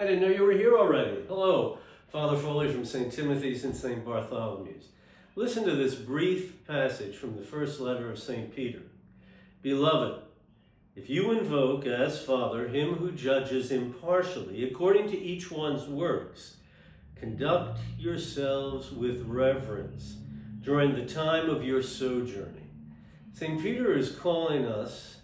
didn't know you were here already. Hello, Father Foley from St. Timothy's and St. Bartholomew's. Listen to this brief passage from the first letter of St. Peter. Beloved, if you invoke as Father him who judges impartially according to each one's works, conduct yourselves with reverence during the time of your sojourning. St. Peter is calling us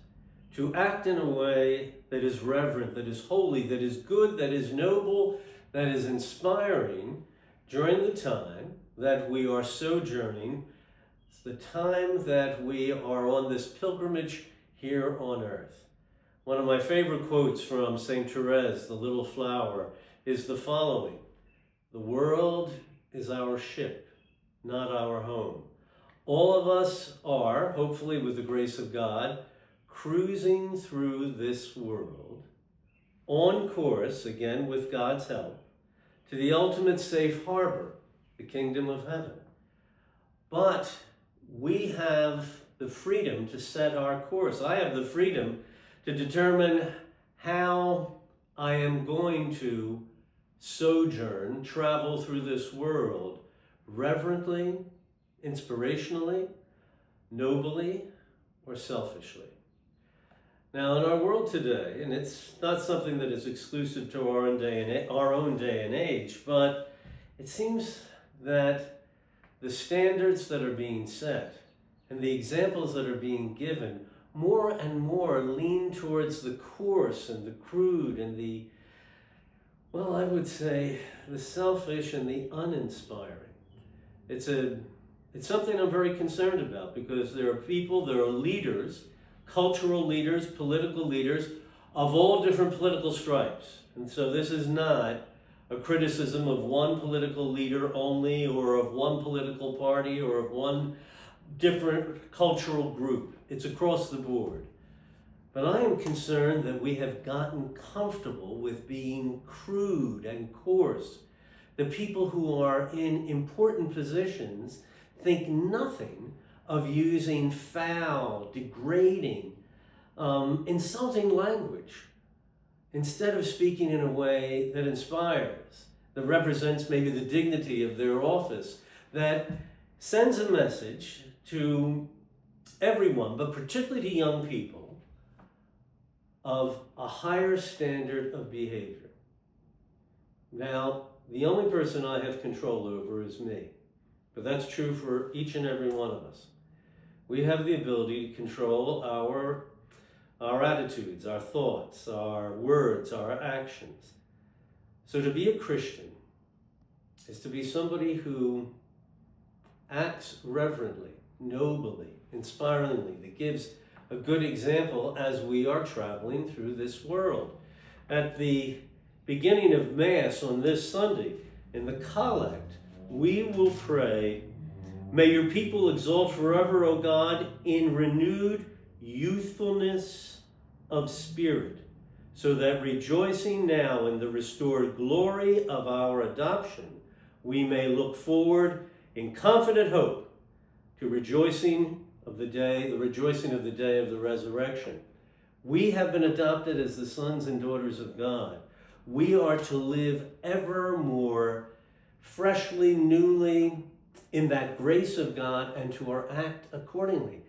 to act in a way that is reverent, that is holy, that is good, that is noble, that is inspiring during the time that we are sojourning. It's the time that we are on this pilgrimage here on earth. One of my favorite quotes from St. Therese, the Little Flower, is the following: "The world is our ship, not our home." All of us are, hopefully with the grace of God, cruising through this world, on course, again with God's help, to the ultimate safe harbor, the kingdom of heaven. But we have the freedom to set our course. I have the freedom to determine how I am going to sojourn, travel through this world, reverently, inspirationally, nobly, or selfishly. Now, in our world today, and it's not something that is exclusive to our own day and age, but it seems that the standards that are being set and the examples that are being given more and more lean towards the coarse and the crude and the, well, I would say, the selfish and the uninspiring. It's something I'm very concerned about, because there are people, there are leaders, cultural leaders, political leaders of all different political stripes. And so this is not a criticism of one political leader only, or of one political party, or of one different cultural group. It's across the board. But I am concerned that we have gotten comfortable with being crude and coarse. The people who are in important positions think nothing of using foul, degrading, insulting language, instead of speaking in a way that inspires, that represents maybe the dignity of their office, that sends a message to everyone, but particularly to young people, of a higher standard of behavior. Now, the only person I have control over is me, but that's true for each and every one of us. We have the ability to control our attitudes, our thoughts, our words, our actions. So to be a Christian is to be somebody who acts reverently, nobly, inspiringly, that gives a good example as we are traveling through this world. At the beginning of Mass on this Sunday, in the Collect, we will pray, "May your people exalt forever, O God, in renewed youthfulness of spirit, so that rejoicing now in the restored glory of our adoption, we may look forward in confident hope to the rejoicing of the day of the resurrection." We have been adopted as the sons and daughters of God. We are to live ever more freshly, newly, in that grace of God, and to act accordingly.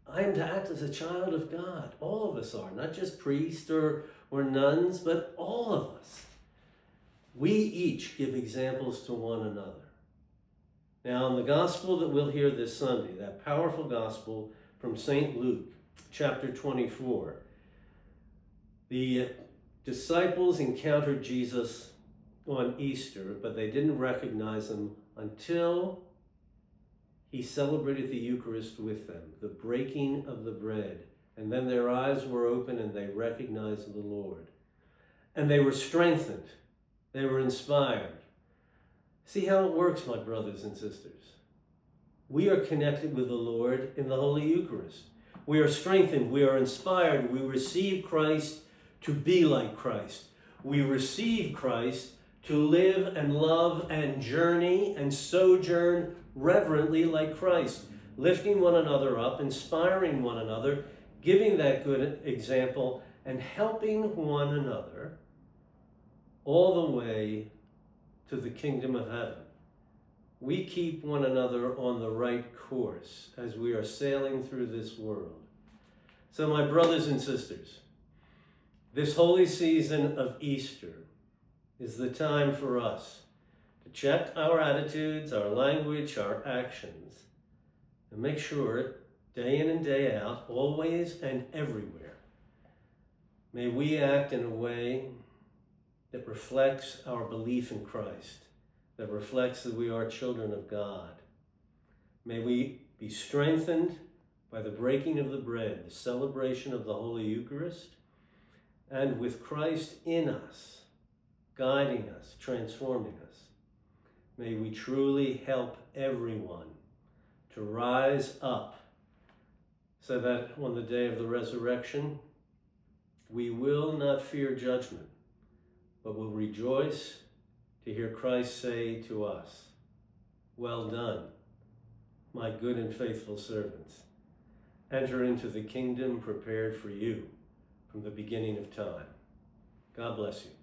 I am to act as a child of God. All of us are, not just priests or nuns, but all of us. We each give examples to one another. Now, in the gospel that we'll hear this Sunday, that powerful gospel from St. Luke, chapter 24, the disciples encountered Jesus on Easter, but they didn't recognize him until he celebrated the Eucharist with them, the breaking of the bread. And then their eyes were open and they recognized the Lord. And they were strengthened. They were inspired. See how it works, my brothers and sisters. We are connected with the Lord in the Holy Eucharist. We are strengthened. We are inspired. We receive Christ to be like Christ. We receive Christ to live and love and journey and sojourn reverently like Christ, lifting one another up, inspiring one another, giving that good example, and helping one another all the way to the kingdom of heaven. We keep one another on the right course as we are sailing through this world. So my brothers and sisters, this holy season of Easter is the time for us to check our attitudes, our language, our actions, and make sure day in and day out, always and everywhere, may we act in a way that reflects our belief in Christ, that reflects that we are children of God. May we be strengthened by the breaking of the bread, the celebration of the Holy Eucharist, and with Christ in us, guiding us, transforming us. May we truly help everyone to rise up so that on the day of the resurrection, we will not fear judgment, but will rejoice to hear Christ say to us, "Well done, my good and faithful servants. Enter into the kingdom prepared for you from the beginning of time." God bless you.